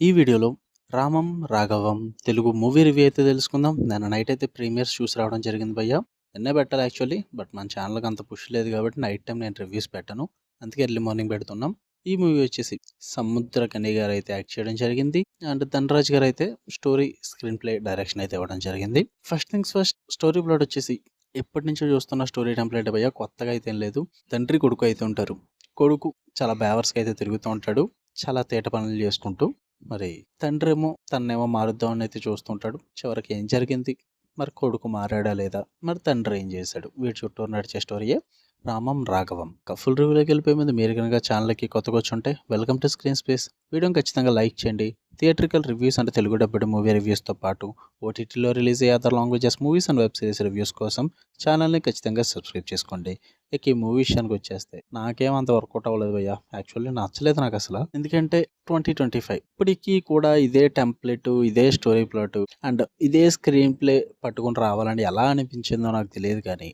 ఈ వీడియోలో 'రామం రాఘవం' Telugu movie review అయితే తెలుసుకుందాం. నిన్న నైట్ అయితే ప్రీమియర్స్ చూసి రావడం జరిగింది భయ్యా. నిన్నే పెట్టాలి యాక్చువల్లీ. బట్ మన ఛానల్‌కి అంత పుష్ లేదు కాబట్టి నైట్ టైమ్ నేను రివ్యూస్ పెట్టను. అందుకే ఎర్లీ మార్నింగ్ పెడుతున్నాం. ఈ మూవీ వచ్చేసి సముద్రకని గారు అయితే యాక్ట్ చేయడం జరిగింది. అండ్ ధనరాజ్ గారు అయితే స్టోరీ, స్క్రీన్ ప్లే, డైరెక్షన్ అయితే ఇవ్వడం జరిగింది. First things first, story plot వచ్చేసి ఎప్పటి నుంచో చూస్తున్న స్టోరీ టెంప్లెట్ భయ్యా. కొత్తగా అయితే ఏం లేదు. తండ్రి కొడుకు అయితే ఉంటారు. కొడుకు చాలా బేవర్స్‌గా అయితే తిరుగుతూ ఉంటాడు. చాలా తేట పనులు చేసుకుంటూ. మరి తండ్రేమో తన్నేమో మారుద్దామని అయితే చూస్తుంటాడు. చివరికి ఏం జరిగింది? మరి కొడుకు మారాడా లేదా? మరి తండ్రి ఏం చేశాడు? వీటి చుట్టూ నడిచే స్టోరీయే 'రామం రాఘవం'. ఫుల్ రివ్యూలోకి వెళ్ళిపోయే ముందు మీరు కనుక ఛానల్‌కి కొత్తగా వచ్చుంటే వెల్కమ్ టు స్క్రీన్ స్పేస్. వీడియోని ఖచ్చితంగా లైక్ చేయండి. థియేట్రికల్ రివ్యూస్ అంటే తెలుగు డబ్బుడ్ మూవీ రివ్యూస్తో పాటు ఓటీటీలో రిలీజ్ అయ్యే other languages movies and web series reviews కోసం ఛానల్ని ఖచ్చితంగా సబ్స్క్రైబ్ చేసుకోండి. ఇక ఈ మూవీ విషయానికి వచ్చేస్తే నాకేం అంత వర్కౌట్ అవ్వలేదు భయ్యా. యాక్చువల్లీ నచ్చలేదు నాకు అసలు. ఎందుకంటే 2025 ఇప్పటికీ కూడా ఇదే టెంప్లెట్, ఇదే స్టోరీ ప్లాట్ అండ్ ఇదే స్క్రీన్ ప్లే పట్టుకొని రావాలని ఎలా అనిపించిందో నాకు తెలియదు కానీ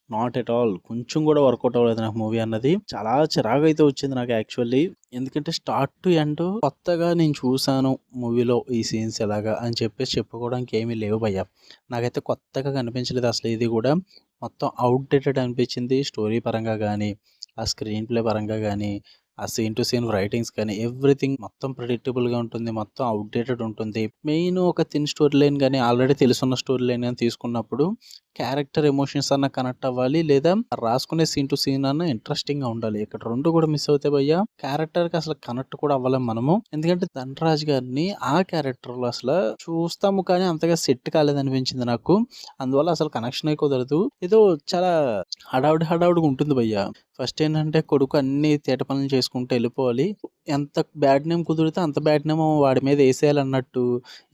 నాట్ ఎట్ ఆల్. కొంచెం కూడా వర్కౌట్ అవ్వలేదు నాకు మూవీ అన్నది. చాలా చిరాకు అయితే వచ్చింది నాకు యాక్చువల్లీ. ఎందుకంటే స్టార్ట్ టు ఎండ్ కొత్తగా నేను చూసాను మూవీలో ఈ సీన్స్ ఎలాగా అని చెప్పేసి చెప్పుకోవడానికి ఏమీ లేవు భయ్యా. నాకైతే కొత్తగా కనిపించలేదు అసలు. ఇది కూడా మొత్తం అవుట్డేటెడ్ అనిపించింది. స్టోరీ పరంగా కానీ, ఆ స్క్రీన్ ప్లే పరంగా కానీ, ఆ సీన్ టు సీన్ రైటింగ్స్ కానీ ఎవ్రీథింగ్ మొత్తం ప్రిడిక్టబుల్గా ఉంటుంది. మొత్తం అవుట్డేటెడ్ ఉంటుంది. మెయిన్ ఒక థిన్ స్టోరీ లైన్ కానీ, ఆల్రెడీ తెలుసున్న స్టోరీ లైన్ కానీ తీసుకున్నప్పుడు క్యారెక్టర్ ఎమోషన్స్ అన్న కనెక్ట్ అవ్వాలి, లేదా రాసుకునే సీన్ టు సీన్ అన్న ఇంట్రెస్టింగ్ గా ఉండాలి. ఇక్కడ రెండు కూడా మిస్ అవుతాయి భయ్యా. క్యారెక్టర్ కి అసలు కనెక్ట్ కూడా అవ్వలేం మనము. ఎందుకంటే ధనరాజ్ గారిని ఆ క్యారెక్టర్ లో అసలు చూస్తాము కానీ అంతగా సెట్ కాలేదనిపించింది నాకు. అందువల్ల అసలు కనెక్షన్ అయి కుదరదు. ఏదో చాలా హడావుడిగా ఉంటుంది భయ్యా. ఫస్ట్ ఏంటంటే కొడుకు అన్ని తేట పనులు చేసుకుంటూ వెళ్ళిపోవాలి. ఎంత బ్యాడ్ నేమ్ కుదిరితే అంత బ్యాడ్ నేమ్ వాడి మీద వేసేయాలన్నట్టు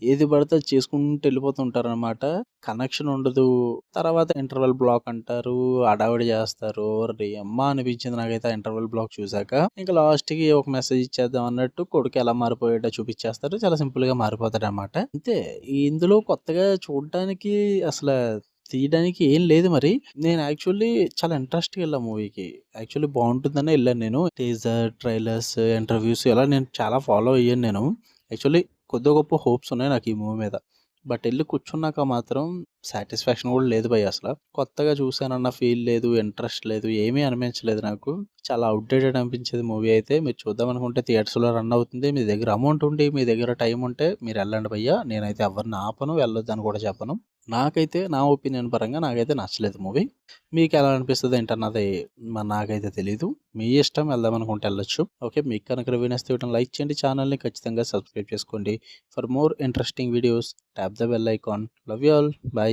ఏది పడితే అది చేసుకుంటూ వెళ్ళిపోతుంటారు అనమాట. కనెక్షన్ ఉండదు. తర్వాత ఇంటర్వెల్ బ్లాక్ అంటారు, హడావిడి చేస్తారు. అమ్మ అనిపించింది నాకైతే ఇంటర్వెల్ బ్లాక్ చూసాక. ఇంకా లాస్ట్ కి ఒక మెసేజ్ ఇచ్చేద్దాం అన్నట్టు కొడుకు ఎలా మారిపోయాడో చూపించేస్తారు. చాలా సింపుల్ గా మారిపోతాడు అనమాట. అంతే. ఇందులో కొత్తగా చూడడానికి అసలు తీయడానికి ఏం లేదు మరి. నేను యాక్చువల్లీ చాలా ఇంట్రెస్ట్‌గా వెళ్ళా మూవీకి. యాక్చువల్లీ బాగుంటుందనే వెళ్ళాను నేను. టీజర్, ట్రైలర్స్, ఇంటర్వ్యూస్ ఇలా నేను చాలా ఫాలో అయ్యాను నేను. యాక్చువల్లీ కొద్దో గొప్ప హోప్స్ ఉన్నాయి నాకు ఈ మూవీ మీద. బట్ ఎళ్లి కూర్చున్నాక మాత్రం సాటిస్ఫాక్షన్ కూడా లేదు భయ్యా అసల. కొత్తగా చూసానన్న ఫీల్ లేదు, ఇంట్రెస్ట్ లేదు, ఏమీ అనిపించలేదు నాకు. చాలా అవుట్‌డేటెడ్ అనిపించేది మూవీ అయితే. మీరు చూద్దామనుకుంటే థియేటర్స్‌లో రన్ అవుతుంది. మీ దగ్గర అమౌంట్ ఉండి, మీ దగ్గర టైం ఉంటే మీరెళ్ళండి భయ్యా. నేనైతే ఎవరిని ఆపను, వెళ్ళొద్దని కూడా చెప్పను. నాకైతే నా ఒపీనియన్ పరంగా నాకైతే నచ్చలేదు మూవీ. మీకెలా అనిపిస్తది ఏంటన్నది నాకైతే తెలీదు. మీ ఇష్టం, వెళ్దామనుకుంటే ఎళ్ళొచ్చు. ఓకే. మీకు కనుక రివ్యూ నచ్చితే వీడియోని లైక్ చేయండి. ఛానల్‌ని ఖచ్చితంగా సబ్స్క్రైబ్ చేసుకోండి. For more interesting videos tap the bell icon. Love you all. By.